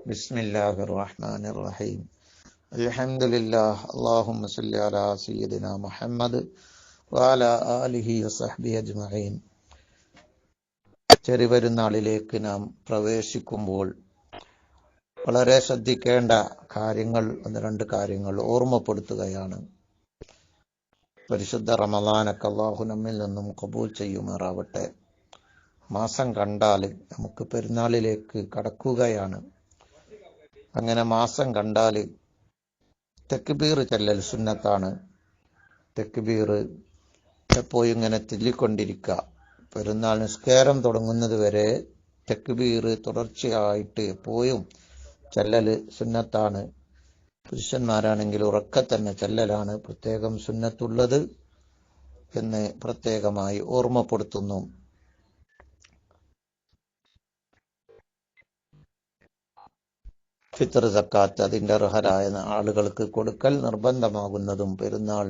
ബിസ്മില്ലാഹിർ റഹ്മാനിർ റഹീം. അൽഹംദുലില്ലാഹ്. അല്ലാഹുമ്മ സ്വല്ലി അലാ സയ്യിദിനാ മുഹമ്മദ് വഅലാ ആലിഹി വസഹ്ബിഹി അജ്മഈൻ. ചെറിയപെരുന്നാളിലേക്ക് നാം പ്രവേശിക്കുമ്പോൾ വളരെ ശ്രദ്ധിക്കേണ്ട കാര്യങ്ങൾ, രണ്ട് കാര്യങ്ങൾ ഓർമ്മപ്പെടുത്തുകയാണ്. പരിശുദ്ധ റമളാനൊക്കെ അല്ലാഹു നമ്മിൽ നിന്നും ഖബൂൽ ചെയ്യുമാറാവട്ടെ. മാസം കണ്ടാൽ നമുക്ക് പെരുന്നാളിലേക്ക് കടക്കുകയാണ്. അങ്ങനെ മാസം കണ്ടാൽ തക്ബീർ ചൊല്ലൽ സുന്നത്താണ്. തക്ബീർ എപ്പോഴും ഇങ്ങനെ ചൊല്ലിക്കൊണ്ടിരിക്കുക. പെരുന്നാൾ നിസ്കാരം തുടങ്ങുന്നത് വരെ തക്ബീർ തുടർച്ചയായിട്ട് എപ്പോഴും ചൊല്ലൽ സുന്നത്താണ്. പുരുഷന്മാരാണെങ്കിൽ ഉറക്കെ തന്നെ ചൊല്ലലാണ് പ്രത്യേകം സുന്നത്തുള്ളത് എന്ന് പ്രത്യേകമായി ഓർമ്മപ്പെടുത്തുന്നു. ഫിത്ർ സക്കാത്ത് അതിന്റെ അർഹരായ ആളുകൾക്ക് കൊടുക്കൽ നിർബന്ധമാകുന്നതും പെരുന്നാൾ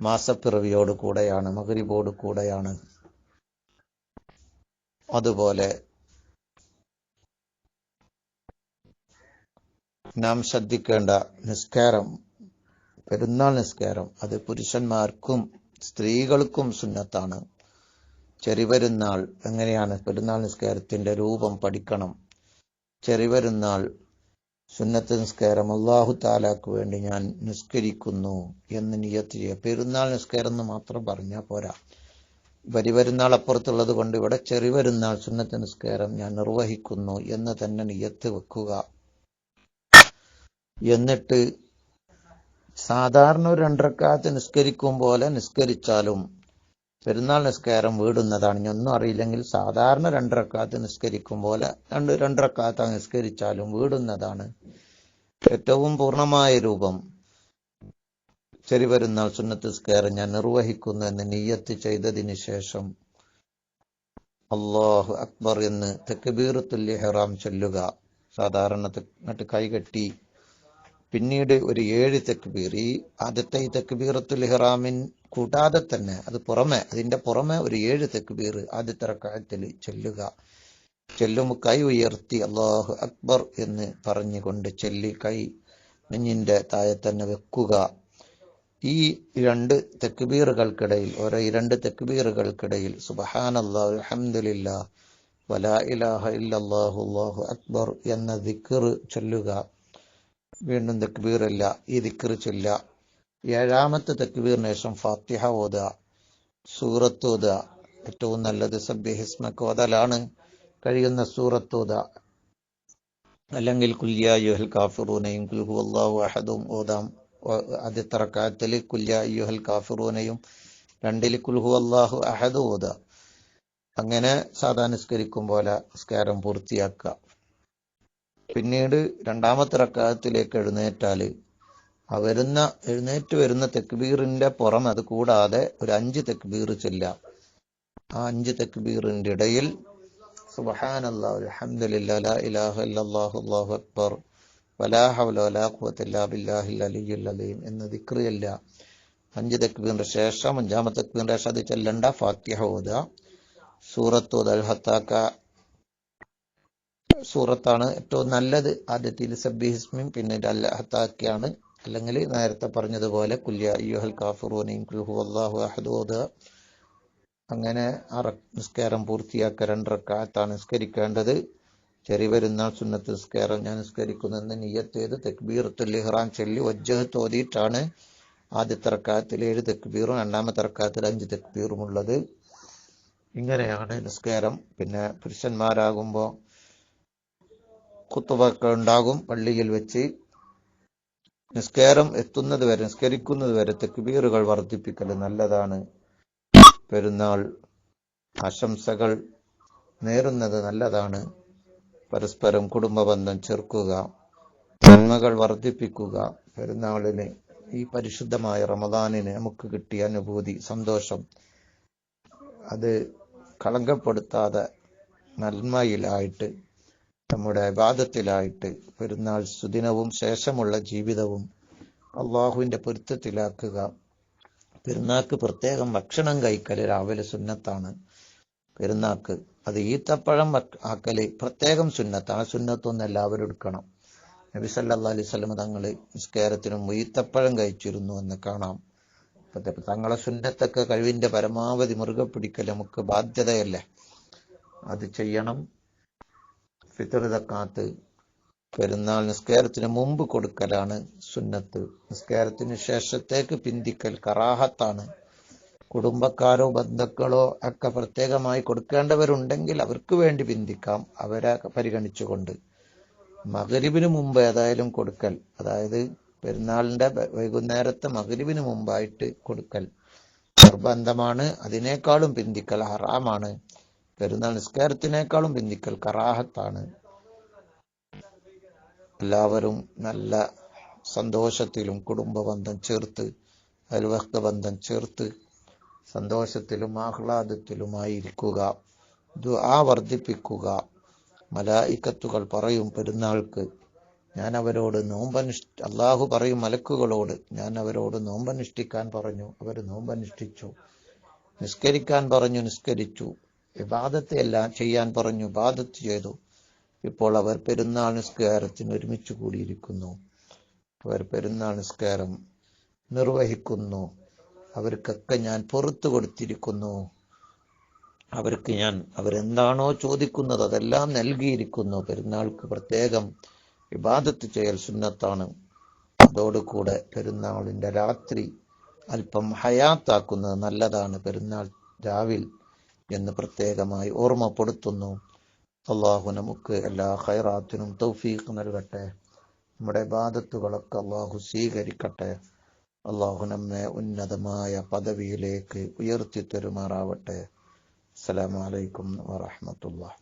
മാസപ്പിറവിയോട് കൂടെയാണ്, മഗ്രിബോട് കൂടെയാണ്. അതുപോലെ നാം ശ്രദ്ധിക്കേണ്ട നിസ്കാരം, പെരുന്നാൾ നിസ്കാരം അത് പുരുഷന്മാർക്കും സ്ത്രീകൾക്കും സുന്നത്താണ്. ചെറിയപെരുന്നാൾ എങ്ങനെയാണ് പെരുന്നാൾ നിസ്കാരത്തിന്റെ രൂപം പഠിക്കണം. ചെറിയപെരുന്നാൾ സുന്നത്ത് നിസ്കാരം അല്ലാഹു തആലാക്ക് വേണ്ടി ഞാൻ നിസ്കരിക്കുന്നു എന്ന് നിയ്യത്ത് ചെയ്യുക. പെരുന്നാൾ നിസ്കാരം എന്ന് മാത്രം പറഞ്ഞാൽ പോരാ. വലിയപെരുന്നാൾ അപ്പുറത്തുള്ളത് കൊണ്ട് ഇവിടെ ചെറിയപെരുന്നാൾ സുന്നത്ത് നിസ്കാരം ഞാൻ നിർവഹിക്കുന്നു എന്ന് തന്നെ നിയ്യത്ത് വെക്കുക. എന്നിട്ട് സാധാരണ ഒരു 2 റക്അത്ത് നിസ്കരിക്കും പോലെ നിസ്കരിച്ചാലും പെരുന്നാൾ നിസ്കാരം വീടുന്നതാണ്. ഇനി ഒന്നും അറിയില്ലെങ്കിൽ സാധാരണ 2 റക്അത്ത് നിസ്കരിക്കും പോലെ 2 റക്അത്ത് നിസ്കരിച്ചാലും വീടുന്നതാണ്. ഏറ്റവും പൂർണ്ണമായ രൂപം ചെറിയപെരുന്നാൾ സുന്നത്ത് നിസ്കാരം ഞാൻ നിർവഹിക്കുന്നു എന്ന് നിയ്യത്ത് ചെയ്തതിന് ശേഷം അല്ലാഹു അക്ബർ എന്ന് തക്ബീറത്തുൽ ഇഹ്റാം ചൊല്ലുക. സാധാരണ കൈകെട്ടി പിന്നീട് ഒരു 7 തക്ബീർ, ഈ ആദ്യത്തെ ഈ തക്ബീറത്തുൽ ഇഹ്റാമിൻ കൂടാതെ തന്നെ അതിന്റെ പുറമെ ഒരു 7 തക്ബീർ ആദ്യത്തെ റക്അത്തിൽ ചൊല്ലുക. ചൊല്ലുമ്പോൾ കൈ ഉയർത്തി അല്ലാഹു അക്ബർ എന്ന് പറഞ്ഞുകൊണ്ട് ചൊല്ലി കൈ നെഞ്ഞിന്റെ താഴെ തന്നെ വെക്കുക. ഈ 2 തക്ബീറുകൾക്കിടയിൽ ഓരോ 2 തക്ബീറുകൾക്കിടയിൽ സുബ്ഹാനല്ലാഹ് അൽഹംദുലില്ലാഹ് വലാ ഇലാഹ ഇല്ലല്ലാഹു അല്ലാഹു അക്ബർ എന്ന ദിക്ർ ചൊല്ലുക. വീണ്ടും തക്ബീറില്ല, ഈ ദിക്ർ ചൊല്ലുക. 7ാമത്തെ തക്ബീറിന് ശേഷം ഫാത്തിഹ ഓതുക, സൂറത്ത് ഓതുക. ഏറ്റവും നല്ലത് സബ്ബിഹിസ്മക ഓതലാണ്. കഴിയുന്ന സൂറത്ത് ഓതുക. അല്ലെങ്കിൽ ഖുൽ യാ അയ്യുഹൽ കാഫിറൂനയും ഖുൽ ഹുവല്ലാഹു അഹദും ഓതാം. ആദ്യത്തെ റക്അത്തിൽ ഖുൽ യാ അയ്യുഹൽ കാഫിറൂനയും 2ൽ ഖുൽ ഹുവല്ലാഹു അഹദ് ഓതുക. അങ്ങനെ സാധാരണ നിസ്കരിക്കും പോലെ നിസ്കാരം പൂർത്തിയാക്കുക. പിന്നീട് 2ാമത്തെ റക്അത്തിലേക്ക് എഴുന്നേറ്റാല് എഴുന്നേറ്റ് വരുന്ന തക്ബീറിന്റെ പുറമെ അത് കൂടാതെ ഒരു 5 തക്ബീർ ചൊല്ലാം. ആ 5 തക്ബീറിന്റെ ഇടയിൽ സുബ്ഹാനല്ലാഹ് അൽഹംദുലില്ലാഹ് ലാ ഇലാഹ ഇല്ലല്ലാഹു അല്ലാഹു അക്ബർ വലാ ഹൗല വലാ ഖുവത ഇല്ലാ ബില്ലാഹിൽ അലിയ്യുൽ അലീം എന്ന ദിക്ർ ചൊല്ലുക. 5 തക്ബീറിന്റെ ശേഷം 5ാമത്തെ തക്ബീറിന്റെ ശേഷം അത് ചൊല്ലണ്ട, ഫാത്തിഹ ഓതുക, സൂറത്ത് ഓതുക. അൽ-ഹത്താക്ക സൂറത്താണ് ഏറ്റവും നല്ലത്. ആദ്യത്തിൽ സബ്ബിഹിസ്മിൻ, പിന്നീട് അൽ-ഹത്താക്കയാണ്. അല്ലെങ്കിൽ നേരത്തെ പറഞ്ഞതുപോലെ ഖുൽ യാ അയ്യുഹൽ കാഫിറൂനയും ഖുൽ ഹുവല്ലാഹു അഹദ് ഓതുക. അങ്ങനെ ആ നിസ്കാരം പൂർത്തിയാക്കുക. 2 റക്അത്താണ് നിസ്കരിക്കേണ്ടത്. ചെറിയപെരുന്നാൾ സുന്നത്ത് നിസ്കാരം ഞാൻ നിസ്കരിക്കുന്നെന്ന് നിയ്യത്ത് ചെയ്ത് തക്ബീറത്തുൽ ഇഹ്റാം ചൊല്ലി വജ്ജഹത്ത് ഓതിയിട്ടാണ് ആദ്യത്തെ റക്അത്തിൽ 7 തക്ബീറും 2ാമത്തെ റക്അത്തിൽ 5 തക്ബീറും ഉള്ളത്. ഇങ്ങനെയാണ് നിസ്കാരം. പിന്നെ പുരുഷന്മാരാകുമ്പോൾ ഖുത്ബയൊക്കെ ഉണ്ടാകും പള്ളിയിൽ വെച്ച്. നിസ്കരിക്കുന്നത് വരെ തക്ബീറുകൾ വർദ്ധിപ്പിക്കൽ നല്ലതാണ്. പെരുന്നാൾ ആശംസകൾ നേരുന്നത് നല്ലതാണ്. പരസ്പരം കുടുംബബന്ധം ചേർക്കുക, നന്മകൾ വർദ്ധിപ്പിക്കുക. പെരുന്നാളിന്, ഈ പരിശുദ്ധമായ റമദാനിന് നമുക്ക് കിട്ടിയ അനുഭൂതി, സന്തോഷം അത് കളങ്കപ്പെടുത്താതെ നന്മയിലായിട്ട്, നമ്മുടെ ഇബാദത്തിലായിട്ട് പെരുന്നാൾ സുദിനവും ശേഷമുള്ള ജീവിതവും അള്ളാഹുവിന്റെ പൊരുത്തത്തിലാക്കുക. പെരുന്നാൾക്ക് പ്രത്യേകം ഭക്ഷണം കഴിക്കൽ രാവിലെ സുന്നത്താണ്. പെരുന്നാക്ക്. അത് ഈത്തപ്പഴം ആക്കല് പ്രത്യേകം സുന്നത്ത്. ആ സുന്നത്തൊന്നും എല്ലാവരും എടുക്കണം. നബി സല്ലല്ലാഹു അലൈഹി വസല്ലം തങ്ങള് നിസ്കാരത്തിനും ഈത്തപ്പഴം കഴിച്ചിരുന്നു എന്ന് കാണാം. തങ്ങളെ സുന്നത്തൊക്കെ കഴിവിന്റെ പരമാവധി മുറുകെ പിടിക്കൽ നമുക്ക് ബാധ്യതയല്ലേ, അത് ചെയ്യണം. ഫിത്ർ സക്കാത്ത് പെരുന്നാൾ നിസ്കാരത്തിന് മുമ്പ് കൊടുക്കലാണ് സുന്നത്ത്. നിസ്കാരത്തിന് ശേഷത്തേക്ക് പിന്തിക്കൽ കറാഹത്താണ്. കുടുംബക്കാരോ ബന്ധുക്കളോ ഒക്കെ പ്രത്യേകമായി കൊടുക്കേണ്ടവരുണ്ടെങ്കിൽ അവർക്ക് വേണ്ടി പിന്തിക്കാം, അവരെ പരിഗണിച്ചുകൊണ്ട്. മഗ്‌രിബിന് മുമ്പ് ഏതായാലും കൊടുക്കൽ, അതായത് പെരുന്നാളിന്റെ വൈകുന്നേരത്തെ മഗ്‌രിബിന് മുമ്പായിട്ട് കൊടുക്കൽ നിർബന്ധമാണ്. അതിനേക്കാളും പിന്തിക്കൽ ഹറാമാണ്. പെരുന്നാൾ നിസ്കാരത്തിനേക്കാളും പിന്തിക്കൽ കറാഹത്താണ്. എല്ലാവരും നല്ല സന്തോഷത്തിലും കുടുംബ ബന്ധം ചേർത്ത് അയൽവക്ക ബന്ധം ചേർത്ത് സന്തോഷത്തിലും ആഹ്ലാദത്തിലുമായിരിക്കുക. ദുആ വർദ്ധിപ്പിക്കുക. മലായിക്കത്തുകൾ പറയും പെരുന്നാൾക്ക് ഞാൻ അവരോട് അള്ളാഹു പറയും മലക്കുകളോട്, ഞാൻ അവരോട് നോമ്പനുഷ്ഠിക്കാൻ പറഞ്ഞു, അവർ നോമ്പനുഷ്ഠിച്ചു. നിസ്കരിക്കാൻ പറഞ്ഞു, നിസ്കരിച്ചു. ഇബാദത്ത് എല്ലാം ചെയ്യാൻ പറഞ്ഞു, ഇബാദത്ത് ചെയ്തു. ഇപ്പോൾ അവർ പെരുന്നാൾ നിസ്കാരത്തിന് ഒരുമിച്ച് കൂടിയിരിക്കുന്നു. അവർ പെരുന്നാൾ നിസ്കാരം നിർവഹിക്കുന്നു. അവർക്കൊക്കെ ഞാൻ പുറത്തു കൊടുത്തിരിക്കുന്നു. അവർക്ക് ഞാൻ അവരെന്താണോ ചോദിക്കുന്നത് അതെല്ലാം നൽകിയിരിക്കുന്നു. പെരുന്നാൾക്ക് പ്രത്യേകം ഇബാദത്ത് ചെയ്യൽ സുന്നത്താണ്. അതോടുകൂടെ പെരുന്നാളിന്റെ രാത്രി അല്പം ഹയാത്താക്കുന്നത് നല്ലതാണ്, പെരുന്നാൾ രാവിൽ എന്ന് പ്രത്യേകമായി ഓർമ്മപ്പെടുത്തുന്നു. അള്ളാഹു നമുക്ക് എല്ലാ ഖൈറാത്തിനും തൗഫീഖ് നൽകട്ടെ. നമ്മുടെ ഇബാദത്തുകളൊക്കെ അള്ളാഹു സ്വീകരിക്കട്ടെ. അള്ളാഹു നമ്മെ ഉന്നതമായ പദവിയിലേക്ക് ഉയർത്തി തരുമാറാവട്ടെ. അസ്സലാമു അലൈക്കും വറഹ്മത്തുള്ളാഹി.